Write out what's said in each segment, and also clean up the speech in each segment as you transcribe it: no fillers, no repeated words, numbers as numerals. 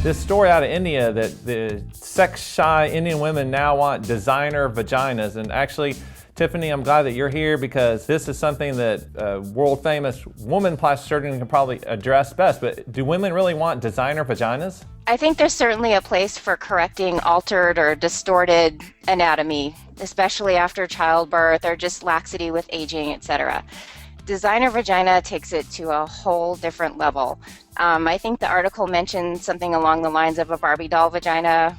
this story out of India that the sex-shy Indian women now want designer vaginas. And actually, Tiffany, I'm glad that you're here because this is something that world-famous woman plastic surgeon can probably address best. But do women really want designer vaginas? I think there's certainly a place for correcting altered or distorted anatomy, especially after childbirth or just laxity with aging, etc. Designer vagina takes it to a whole different level. I think the article mentioned something along the lines of a Barbie doll vagina,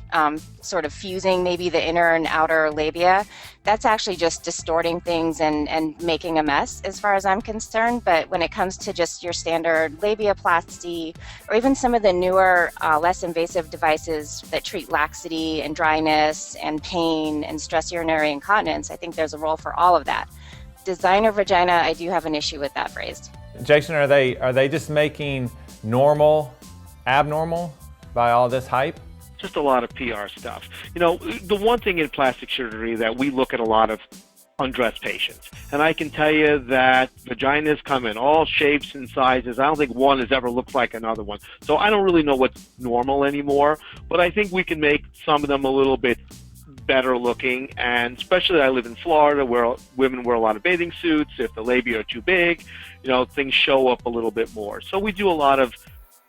sort of fusing maybe the inner and outer labia. That's actually just distorting things and making a mess as far as I'm concerned. But when it comes to just your standard labiaplasty or even some of the newer, less invasive devices that treat laxity and dryness and pain and stress urinary incontinence, I think there's a role for all of that. Designer vagina, I do have an issue with that phrase. Jason, are they just making normal abnormal by all this hype? Just a lot of PR stuff. You know, the one thing in plastic surgery that we look at a lot of undressed patients, and I can tell you that vaginas come in all shapes and sizes. I don't think one has ever looked like another one. So I don't really know what's normal anymore, but I think we can make some of them a little bit better looking, and especially I live in Florida where women wear a lot of bathing suits. If the labia are too big, you know, things show up a little bit more. So we do a lot of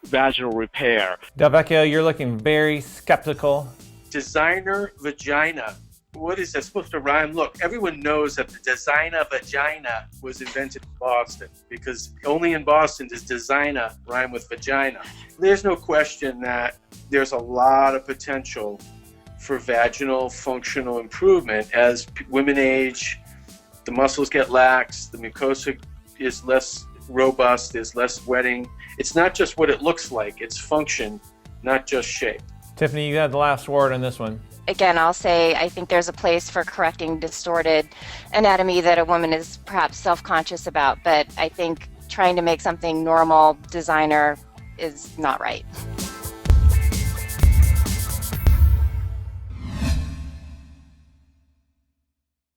vaginal repair. Del Vecchio, you're looking very skeptical. Designer vagina. What is that supposed to rhyme? Look, everyone knows that the designer vagina was invented in Boston because only in Boston does designer rhyme with vagina. There's no question that there's a lot of potential for vaginal functional improvement as women age, the muscles get lax, the mucosa is less robust, there's less wetting. It's not just what it looks like, it's function, not just shape. Tiffany, you had the last word on this one. Again, I'll say I think there's a place for correcting distorted anatomy that a woman is perhaps self-conscious about, but I think trying to make something normal, designer, is not right.